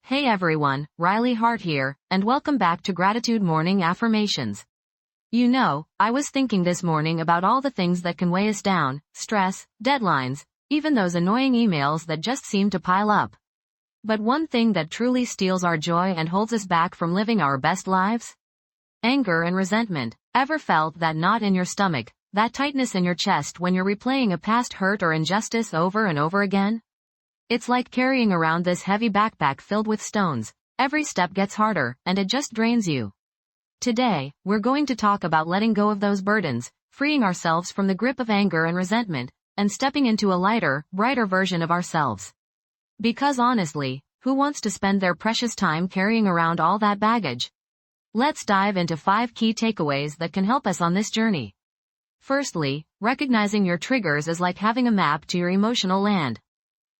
Hey everyone, Riley Hart here, and welcome back to Gratitude Morning Affirmations. I was thinking this morning about all the things that can weigh us down, stress, deadlines, even those annoying emails that just seem to pile up. But one thing that truly steals our joy and holds us back from living our best lives? Anger and resentment. Ever felt that knot in your stomach, that tightness in your chest when you're replaying a past hurt or injustice over and over again? It's like carrying around this heavy backpack filled with stones. Every step gets harder, and it just drains you. Today, we're going to talk about letting go of those burdens, freeing ourselves from the grip of anger and resentment, and stepping into a lighter, brighter version of ourselves. Because honestly, who wants to spend their precious time carrying around all that baggage? Let's dive into 5 key takeaways that can help us on this journey. Firstly, recognizing your triggers is like having a map to your emotional land.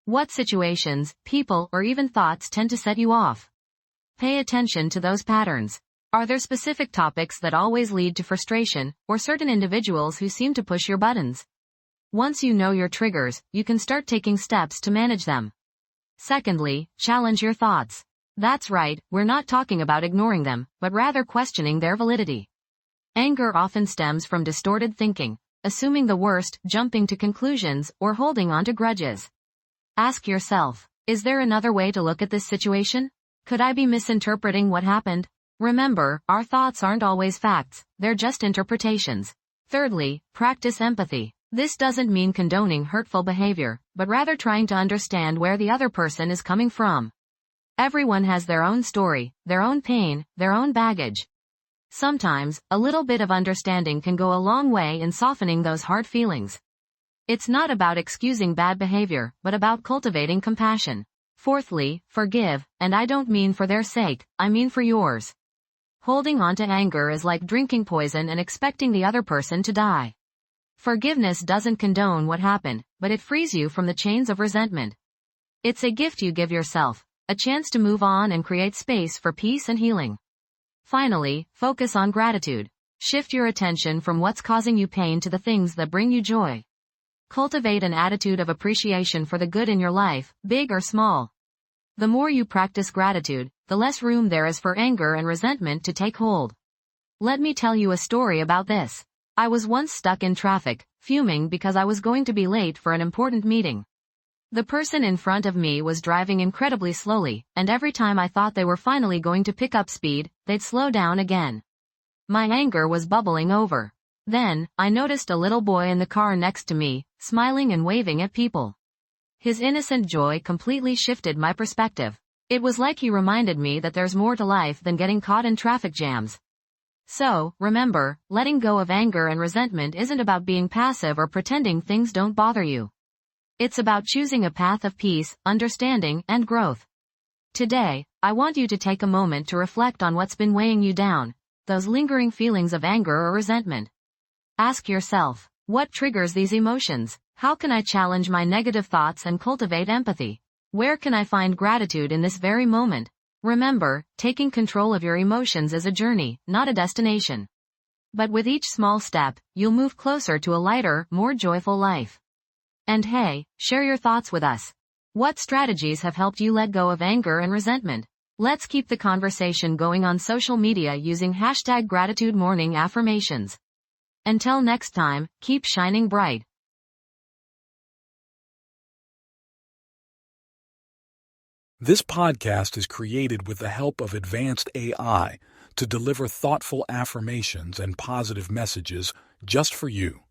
What situations, people, or even thoughts tend to set you off? Pay attention to those patterns. Are there specific topics that always lead to frustration, or certain individuals who seem to push your buttons? Once you know your triggers, you can start taking steps to manage them. Secondly, challenge your thoughts. That's right, we're not talking about ignoring them, but rather questioning their validity. Anger often stems from distorted thinking, assuming the worst, jumping to conclusions, or holding on to grudges. Ask yourself, is there another way to look at this situation? Could I be misinterpreting what happened? Remember, our thoughts aren't always facts, they're just interpretations. Thirdly, practice empathy. This doesn't mean condoning hurtful behavior, but rather trying to understand where the other person is coming from. Everyone has their own story, their own pain, their own baggage. Sometimes, a little bit of understanding can go a long way in softening those hard feelings. It's not about excusing bad behavior, but about cultivating compassion. Fourthly, forgive, and I don't mean for their sake, I mean for yours. Holding on to anger is like drinking poison and expecting the other person to die. Forgiveness doesn't condone what happened, but it frees you from the chains of resentment. It's a gift you give yourself, a chance to move on and create space for peace and healing. Finally, focus on gratitude. Shift your attention from what's causing you pain to the things that bring you joy. Cultivate an attitude of appreciation for the good in your life, big or small. The more you practice gratitude, the less room there is for anger and resentment to take hold. Let me tell you a story about this. I was once stuck in traffic, fuming because I was going to be late for an important meeting. The person in front of me was driving incredibly slowly, and every time I thought they were finally going to pick up speed, they'd slow down again. My anger was bubbling over. Then, I noticed a little boy in the car next to me, smiling and waving at people. His innocent joy completely shifted my perspective. It was like he reminded me that there's more to life than getting caught in traffic jams. So, remember, letting go of anger and resentment isn't about being passive or pretending things don't bother you. It's about choosing a path of peace, understanding, and growth. Today, I want you to take a moment to reflect on what's been weighing you down, those lingering feelings of anger or resentment. Ask yourself, what triggers these emotions? How can I challenge my negative thoughts and cultivate empathy? Where can I find gratitude in this very moment? Remember, taking control of your emotions is a journey, not a destination. But with each small step, you'll move closer to a lighter, more joyful life. And hey, share your thoughts with us. What strategies have helped you let go of anger and resentment? Let's keep the conversation going on social media using #GratitudeMorningAffirmations. Until next time, keep shining bright. This podcast is created with the help of advanced AI to deliver thoughtful affirmations and positive messages just for you.